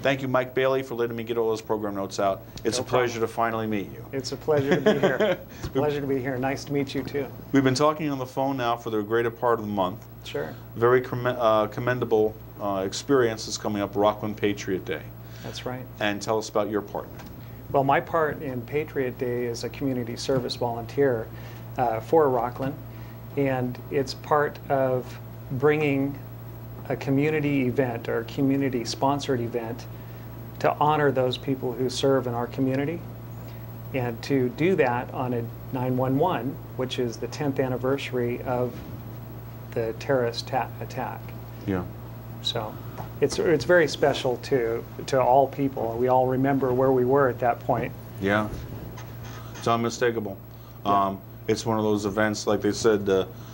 Thank you, Mike Bailey, for letting me get all those program notes out. It's a pleasure to finally meet you. It's a pleasure to be here. It's a pleasure to be here. Nice to meet you, too. We've been talking on the phone now for the greater part of the month. Sure. Very commendable experience is coming up, Rocklin Patriot Day. That's right. And tell us about your part. Well, my part in Patriot Day is a community service volunteer for Rocklin, and it's part of bringing a community event or community-sponsored event to honor those people who serve in our community, and to do that on a 911, which is the 10th anniversary of the terrorist attack. Yeah. So it's very special to all people. We all remember where we were at that point. Yeah. It's unmistakable. Yeah. It's one of those events, like they said,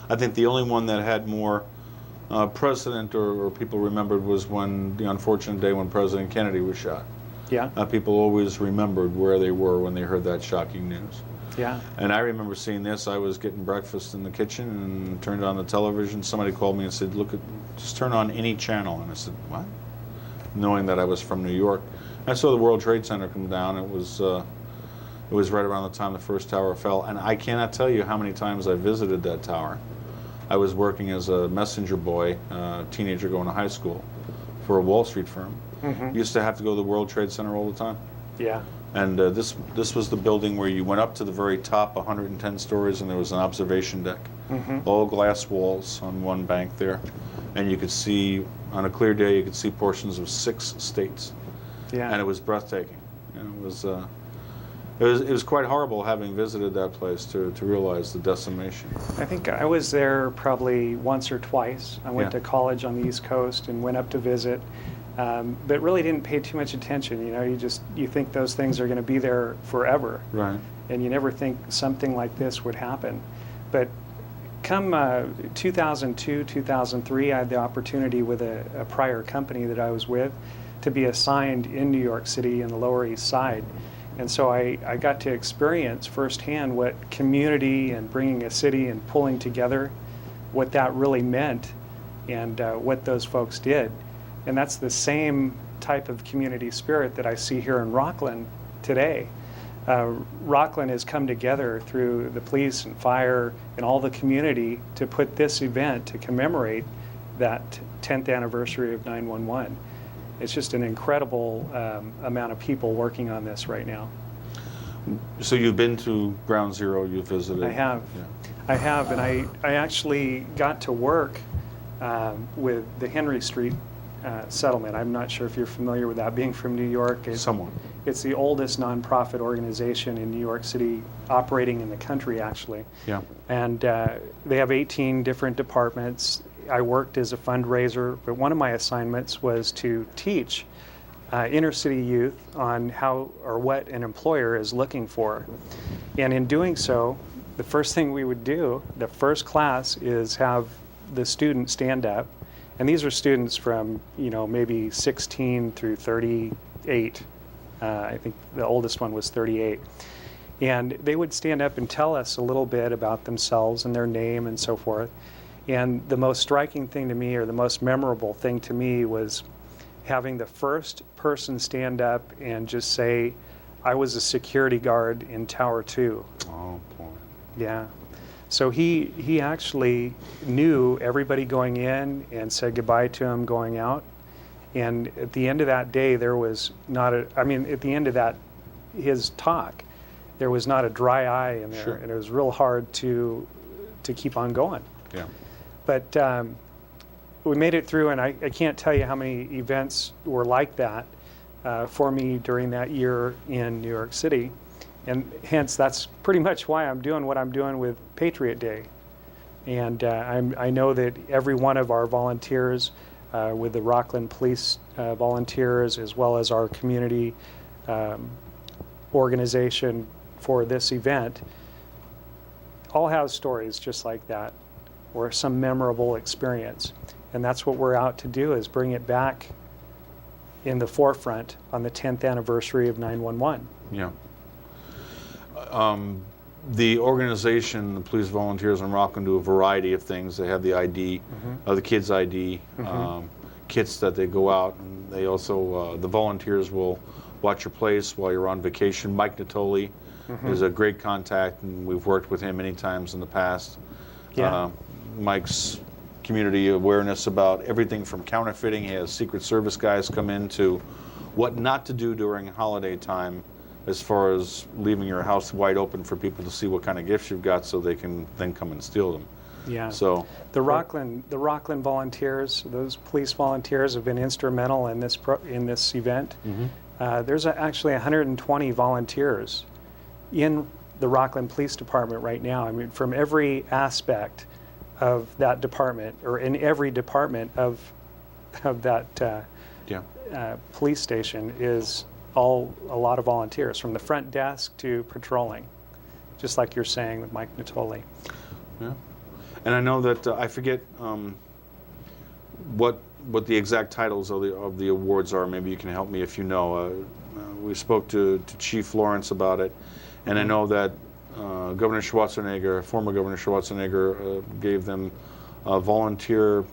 I think the only one that had more precedent or people remembered was when the unfortunate day when President Kennedy was shot. Yeah. People always remembered where they were when they heard that shocking news. Yeah. And I remember seeing this. I was getting breakfast in the kitchen and turned on the television. Somebody called me and said, "Look, just turn on any channel." And I said, "What?" Knowing that I was from New York. I saw the World Trade Center come down. It was right around the time the first tower fell. And I cannot tell you how many times I visited that tower. I was working as a messenger boy, teenager going to high school, for a Wall Street firm. Mm-hmm. Used to have to go to the World Trade Center all the time. Yeah. And this was the building where you went up to the very top, 110 stories, and there was an observation deck. Mm-hmm. All glass walls on one bank there. And you could see, on a clear day, you could see portions of 6 states. Yeah. And it was breathtaking. And it was quite horrible having visited that place to realize the decimation. I think I was there probably once or twice. I went Yeah. to college on the East Coast and went up to visit, but really didn't pay too much attention. You know, you think those things are going to be there forever, Right. and you never think something like this would happen. But come 2002, 2003, I had the opportunity with a prior company that I was with to be assigned in New York City in the Lower East Side. And so I got to experience firsthand what community and bringing a city and pulling together, what that really meant, and what those folks did. And that's the same type of community spirit that I see here in Rocklin today. Rocklin has come together through the police and fire and all the community to put this event to commemorate that 10th anniversary of 911. It's just an incredible amount of people working on this right now. So you've been to Ground Zero, you've visited? I have. Yeah. I have, and I actually got to work with the Henry Street settlement. I'm not sure if you're familiar with that, being from New York. Somewhat. It's the oldest nonprofit organization in New York City, operating in the country, actually. Yeah. And they have 18 different departments. I worked as a fundraiser, but one of my assignments was to teach inner city youth on how or what an employer is looking for. And in doing so, the first thing we would do, the first class, is have the students stand up. And these are students from, maybe 16 through 38. I think the oldest one was 38. And they would stand up and tell us a little bit about themselves and their name and so forth. And the most striking thing to me, or the most memorable thing to me, was having the first person stand up and just say, "I was a security guard in Tower 2. Oh, boy. Yeah. So he actually knew everybody going in and said goodbye to him going out. And at the end of that day, there was not at the end of his talk, there was not a dry eye in there. Sure. And it was real hard to keep on going. Yeah. But we made it through, and I can't tell you how many events were like that for me during that year in New York City. And hence, that's pretty much why I'm doing what I'm doing with Patriot Day. And I know that every one of our volunteers, with the Rocklin Police volunteers, as well as our community organization for this event, all have stories just like that, or some memorable experience. And that's what we're out to do, is bring it back in the forefront on the 10th anniversary of 911. Yeah. The organization, the police volunteers in Rocklin, do a variety of things. They have the ID, the kids' ID. kits that they go out, and they also the volunteers will watch your place while you're on vacation. Mike Natoli is a great contact, and we've worked with him many times in the past. Yeah. Mike's community awareness about everything from counterfeiting. He has Secret Service guys come in to what not to do during holiday time, as far as leaving your house wide open for people to see what kind of gifts you've got, so they can then come and steal them. Yeah. So the Rocklin volunteers, those police volunteers, have been instrumental in this event. There's actually 120 volunteers in the Rocklin Police Department right now. I mean, from every aspect of that department, or in every department of that police station, is a lot of volunteers, from the front desk to patrolling, just like you're saying with Mike Natoli. Yeah. And I know that I forget what the exact titles of the awards are. Maybe you can help me if you know. We spoke to Chief Lawrence about it, and I know that Governor Schwarzenegger, former Governor Schwarzenegger, gave them a volunteer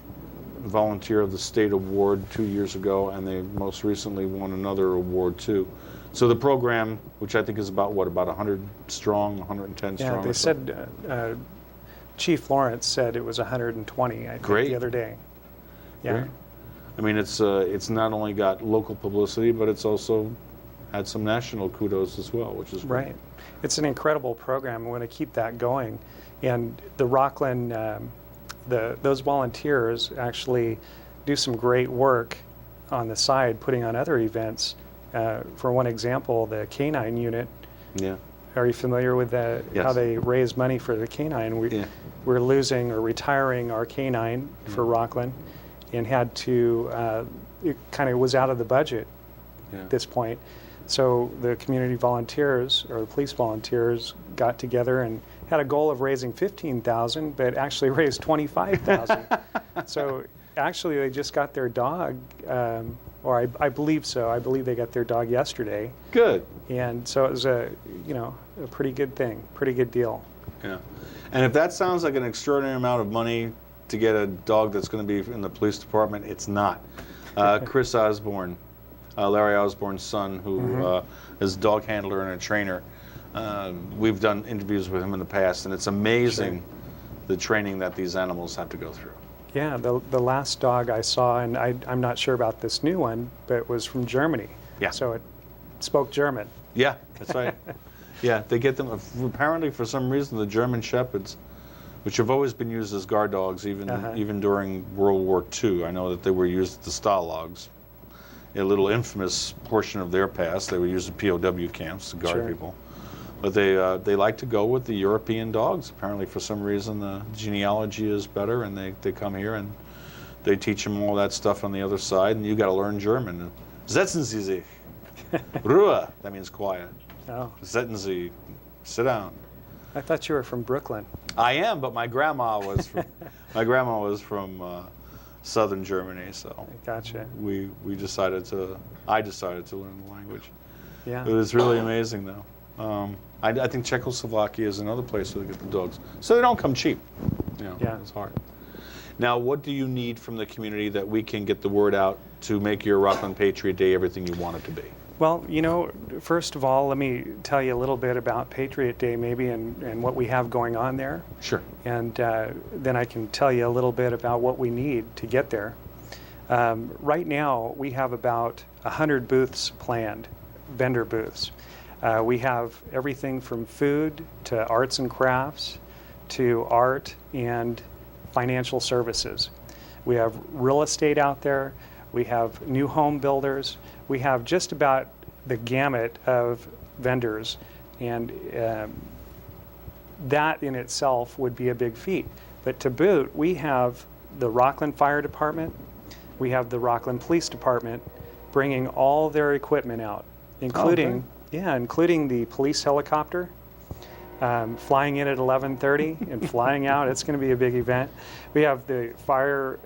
of the state award 2 years ago, and they most recently won another award too. So the program, which I think is about 100 strong, 110 strong. Yeah, they said. Chief Lawrence said it was 120, I think, Great. the other day. Yeah. Great. I mean, it's not only got local publicity, but it's also had some national kudos as well, which is great. Right. It's an incredible program. We want to keep that going. And the Rocklin, those volunteers actually do some great work on the side, putting on other events. For one example, the Canine Unit. Yeah. Are you familiar with Yes. how they raise money for the canine? We're losing or retiring our canine for Rocklin, and had to, it kind of was out of the budget at this point. So the community volunteers, or the police volunteers, got together and had a goal of raising $15,000, but actually raised $25,000. So actually they just got their dog, or I believe so. I believe they got their dog yesterday. Good. And so it was a pretty good thing, pretty good deal. Yeah. And if that sounds like an extraordinary amount of money to get a dog that's going to be in the police department, it's not. Chris Osborne, Larry Osborne's son, who is a dog handler and a trainer, we've done interviews with him in the past, and it's amazing the training that these animals have to go through. Yeah, the last dog I saw, and I'm not sure about this new one, but it was from Germany. Yeah. So it spoke German. Yeah, that's right. Yeah, they get them, apparently for some reason, the German Shepherds, which have always been used as guard dogs, even during World War II. I know that they were used at the Stalags, a little infamous portion of their past. They were used at POW camps to guard people. But they like to go with the European dogs. Apparently, for some reason, the genealogy is better, and they come here and they teach them all that stuff on the other side, and you got to learn German. Setzen Sie sich. Ruhe. That means quiet. Oh. Setzen Sie. Sit down. I thought you were from Brooklyn. I am, but my grandma was from southern Germany, so Gotcha. I decided to learn the language. Yeah. It was really amazing, though. I think Czechoslovakia is another place where they get the dogs. So they don't come cheap. Yeah. It's hard. Now, what do you need from the community that we can get the word out to make your Rocklin Patriot Day everything you want it to be? Well, first of all, let me tell you a little bit about Patriot Day maybe and what we have going on there. Sure. And then I can tell you a little bit about what we need to get there. Right now, we have about 100 booths planned, vendor booths. We have everything from food to arts and crafts to art and financial services. We have real estate out there. We have new home builders. We have just about the gamut of vendors, and that in itself would be a big feat. But to boot, we have the Rocklin Fire Department, we have the Rocklin Police Department bringing all their equipment out, including including the police helicopter, flying in at 11:30 and flying out. It's going to be a big event. We have the fire,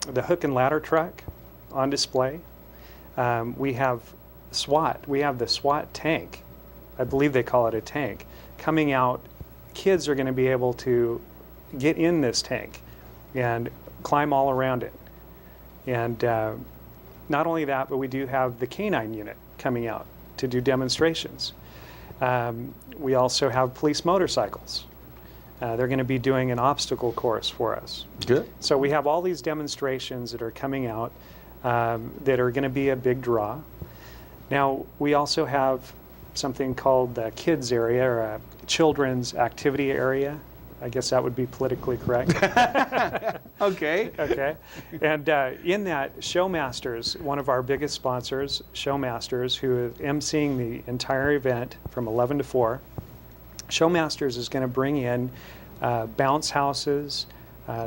the hook and ladder truck on display. We have SWAT. We have the SWAT tank. I believe they call it a tank. Coming out, kids are going to be able to get in this tank and climb all around it. And not only that, but we do have the canine unit coming out to do demonstrations. We also have police motorcycles. They're going to be doing an obstacle course for us. Good. So we have all these demonstrations that are coming out that are going to be a big draw. Now, we also have something called the kids area, or a children's activity area. I guess that would be politically correct. Okay. Okay. And in that, Showmasters, one of our biggest sponsors, Showmasters, who is emceeing the entire event from 11 to 4, Showmasters is going to bring in bounce houses.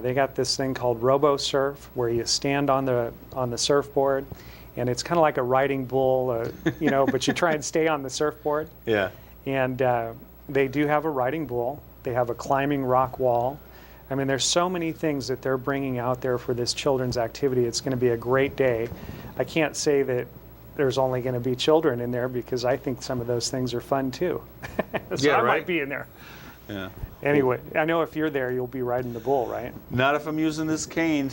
They got this thing called Robo Surf, where you stand on the surfboard, and it's kind of like a riding bull, you know, but you try and stay on the surfboard. Yeah. And they do have a riding bull. They have a climbing rock wall. I mean, there's so many things that they're bringing out there for this children's activity. It's going to be a great day. I can't say that there's only going to be children in there, because I think some of those things are fun too. So Yeah, I right. might be in there. Yeah. Anyway, I know if you're there, you'll be riding the bull, right? Not if I'm using this cane.